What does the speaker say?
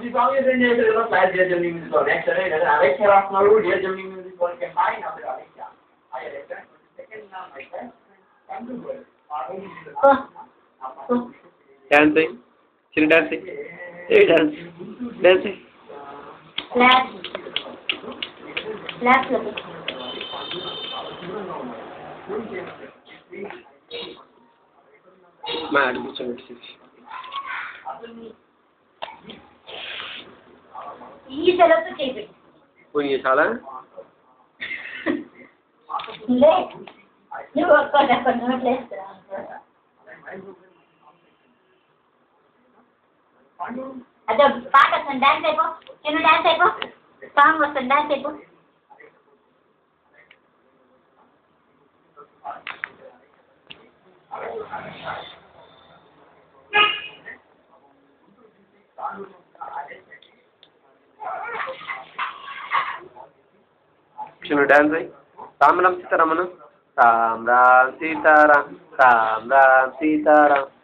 si fa io prendere le cose a dire di musica, la vecchia la smaru di di musica che mai non la vecchia. Hai detto? Perché non hai detto? Dancing. Sini dancing. Dance. Dancing. Clap. Clap lagi. Mari కూర్చోబెట్టి ఈ సెలవుతో చేయి పోనీ చాలా లే నువ్వు ఒక్క నోట్లేస్తా అదే పాట వస్తుంది డాన్స్ అయిపో నేను డాన్స్ అయిపో సాంగ్ వస్తుంది డాన్స్ అయిపో చిన్న డాన్స్ అయ్యి రామ్ రామ్ సీతారామను రామ్ రామ్ సీతారాం రామ్ రామ్ సీతారాం